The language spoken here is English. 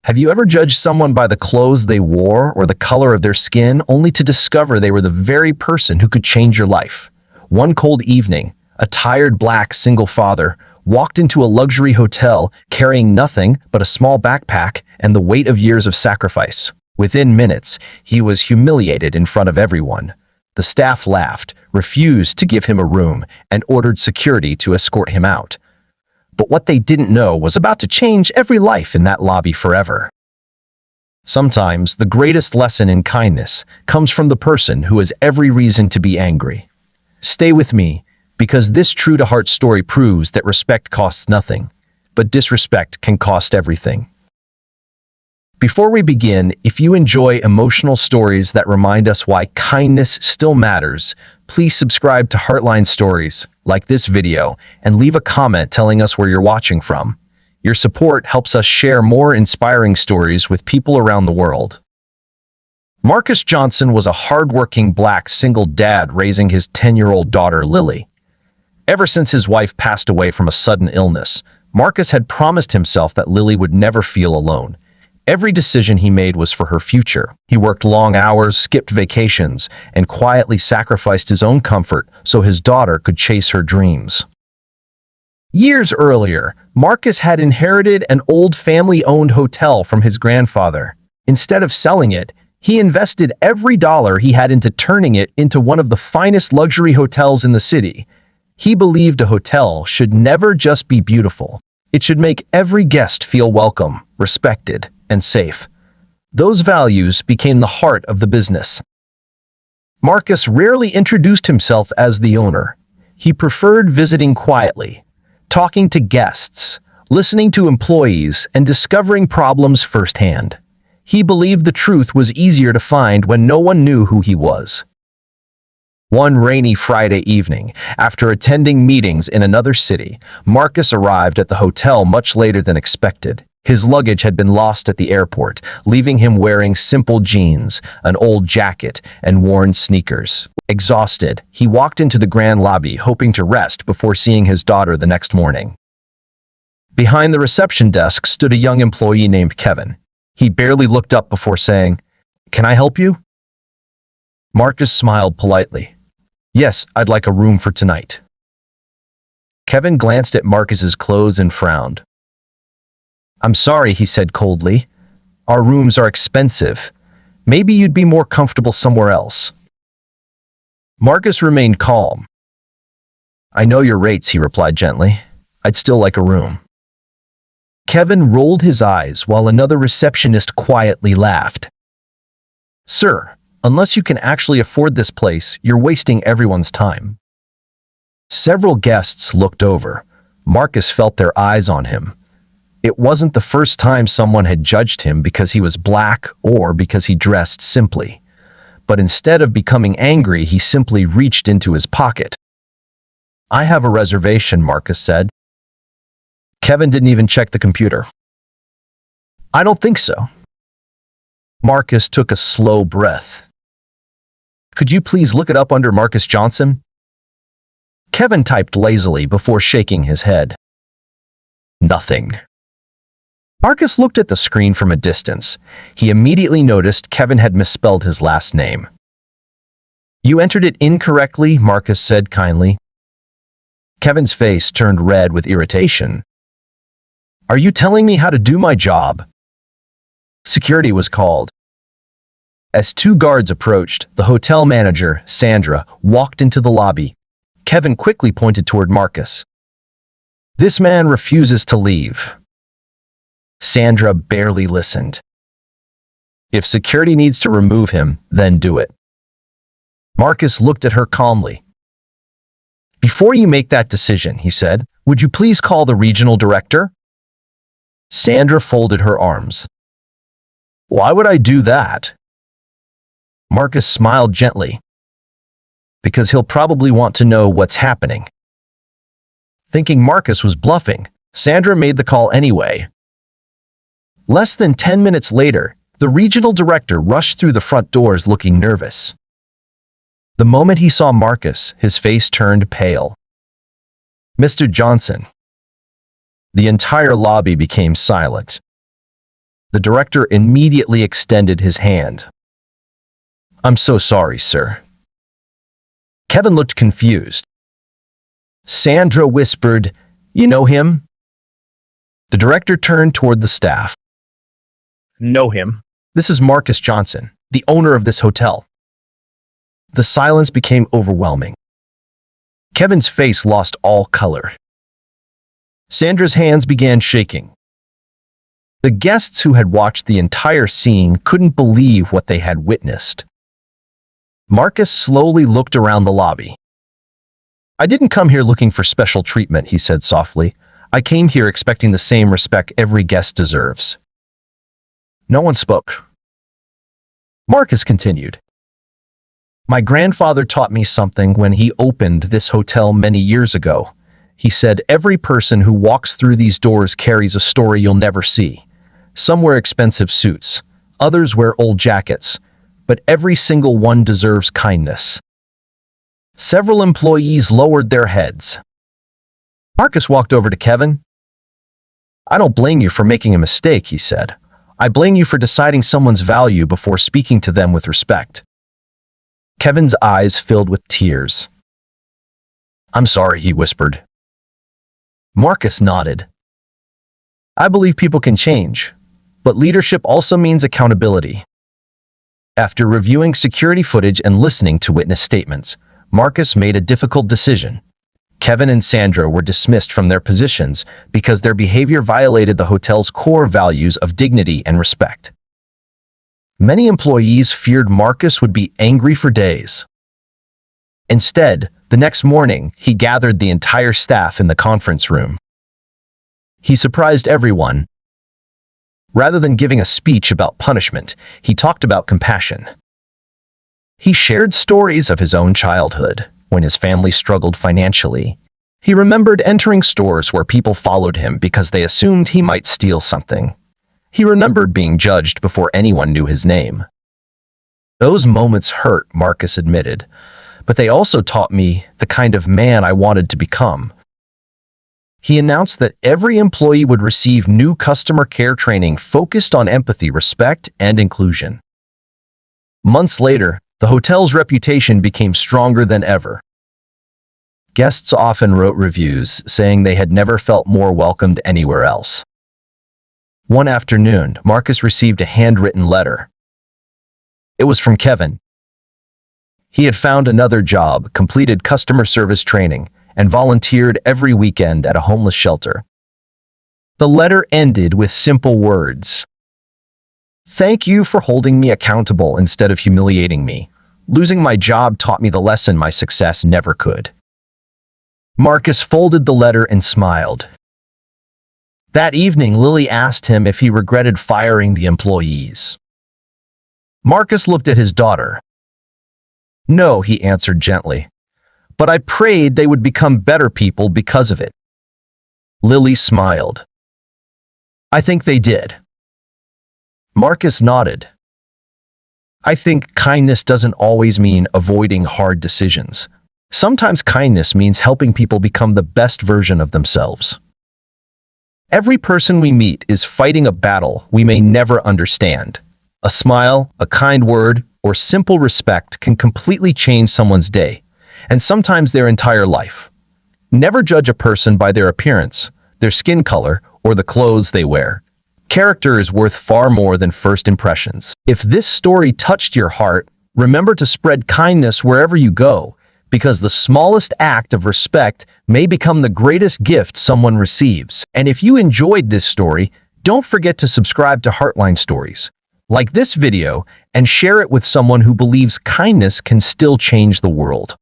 Have you ever judged someone by the clothes they wore or the color of their skin, only to discover they were the very person who could change your life? One cold evening, a tired black single father walked into a luxury hotel carrying nothing but a small backpack and the weight of years of sacrifice. Within minutes, he was humiliated in front of everyone. The staff laughed, refused to give him a room, and ordered security to escort him out. But what they didn't know was about to change every life in that lobby forever. Sometimes the greatest lesson in kindness comes from the person who has every reason to be angry. Stay with me, because this true-to-heart story proves that respect costs nothing, but disrespect can cost everything. Before we begin, if you enjoy emotional stories that remind us why kindness still matters, please subscribe to Heartline Stories, like this video, and leave a comment telling us where you're watching from. Your support helps us share more inspiring stories with people around the world. Marcus Johnson was a hardworking black single dad raising his 10-year-old daughter, Lily. Ever since his wife passed away from a sudden illness, Marcus had promised himself that Lily would never feel alone. Every decision he made was for her future. He worked long hours, skipped vacations, and quietly sacrificed his own comfort so his daughter could chase her dreams. Years earlier, Marcus had inherited an old family-owned hotel from his grandfather. Instead of selling it, he invested every dollar he had into turning it into one of the finest luxury hotels in the city. He believed a hotel should never just be beautiful. It should make every guest feel welcome, respected, and safe. Those values became the heart of the business. Marcus rarely introduced himself as the owner. He preferred visiting quietly, talking to guests, listening to employees, and discovering problems firsthand. He believed the truth was easier to find when no one knew who he was. One rainy Friday evening, after attending meetings in another city, Marcus arrived at the hotel much later than expected. His luggage had been lost at the airport, leaving him wearing simple jeans, an old jacket, and worn sneakers. Exhausted, he walked into the grand lobby hoping to rest before seeing his daughter the next morning. Behind the reception desk stood a young employee named Kevin. He barely looked up before saying, "Can I help you?" Marcus smiled politely. "Yes, I'd like a room for tonight." Kevin glanced at Marcus's clothes and frowned. "I'm sorry," he said coldly. "Our rooms are expensive. Maybe you'd be more comfortable somewhere else." Marcus remained calm. "I know your rates," he replied gently. "I'd still like a room." Kevin rolled his eyes while another receptionist quietly laughed. "Sir, unless you can actually afford this place, you're wasting everyone's time." Several guests looked over. Marcus felt their eyes on him. It wasn't the first time someone had judged him because he was black or because he dressed simply. But instead of becoming angry, he simply reached into his pocket. "I have a reservation," Marcus said. Kevin didn't even check the computer. "I don't think so." Marcus took a slow breath. "Could you please look it up under Marcus Johnson?" Kevin typed lazily before shaking his head. Nothing. Marcus looked at the screen from a distance. He immediately noticed Kevin had misspelled his last name. "You entered it incorrectly," Marcus said kindly. Kevin's face turned red with irritation. "Are you telling me how to do my job?" Security was called. As two guards approached, the hotel manager, Sandra, walked into the lobby. Kevin quickly pointed toward Marcus. "This man refuses to leave." Sandra barely listened. "If security needs to remove him, then do it." Marcus looked at her calmly. "Before you make that decision," he said, "would you please call the regional director?" Sandra folded her arms. "Why would I do that?" Marcus smiled gently. "Because he'll probably want to know what's happening." Thinking Marcus was bluffing, Sandra made the call anyway. Less than 10 minutes later, the regional director rushed through the front doors looking nervous. The moment he saw Marcus, his face turned pale. "Mr. Johnson." The entire lobby became silent. The director immediately extended his hand. "I'm so sorry, sir." Kevin looked confused. Sandra whispered, "You know him?" The director turned toward the staff. Know him. "This is Marcus Johnson, the owner of this hotel." The silence became overwhelming. Kevin's face lost all color. Sandra's hands began shaking. The guests who had watched the entire scene couldn't believe what they had witnessed. Marcus slowly looked around the lobby. "I didn't come here looking for special treatment," he said softly. "I came here expecting the same respect every guest deserves." No one spoke. Marcus continued. "My grandfather taught me something when he opened this hotel many years ago. He said every person who walks through these doors carries a story you'll never see. Some wear expensive suits, others wear old jackets, but every single one deserves kindness." Several employees lowered their heads. Marcus walked over to Kevin. "I don't blame you for making a mistake," he said. "I blame you for deciding someone's value before speaking to them with respect." Kevin's eyes filled with tears. "I'm sorry," he whispered. Marcus nodded. "I believe people can change, but leadership also means accountability." After reviewing security footage and listening to witness statements, Marcus made a difficult decision. Kevin and Sandra were dismissed from their positions because their behavior violated the hotel's core values of dignity and respect. Many employees feared Marcus would be angry for days. Instead, the next morning, he gathered the entire staff in the conference room. He surprised everyone. Rather than giving a speech about punishment, he talked about compassion. He shared stories of his own childhood, when his family struggled financially. He remembered entering stores where people followed him because they assumed he might steal something. He remembered being judged before anyone knew his name. "Those moments hurt," Marcus admitted, "but they also taught me the kind of man I wanted to become." He announced that every employee would receive new customer care training focused on empathy, respect, and inclusion. Months later, the hotel's reputation became stronger than ever. Guests often wrote reviews saying they had never felt more welcomed anywhere else. One afternoon, Marcus received a handwritten letter. It was from Kevin. He had found another job, completed customer service training, and volunteered every weekend at a homeless shelter. The letter ended with simple words. "Thank you for holding me accountable instead of humiliating me. Losing my job taught me the lesson my success never could." Marcus folded the letter and smiled. That evening, Lily asked him if he regretted firing the employees. Marcus looked at his daughter. "No," he answered gently, "but I prayed they would become better people because of it." Lily smiled. "I think they did." Marcus nodded. "I think kindness doesn't always mean avoiding hard decisions. Sometimes kindness means helping people become the best version of themselves." Every person we meet is fighting a battle we may never understand. A smile, a kind word, or simple respect can completely change someone's day, and sometimes their entire life. Never judge a person by their appearance, their skin color, or the clothes they wear. Character is worth far more than first impressions. If this story touched your heart, remember to spread kindness wherever you go, because the smallest act of respect may become the greatest gift someone receives. And if you enjoyed this story, don't forget to subscribe to Heartline Stories. Like this video and share it with someone who believes kindness can still change the world.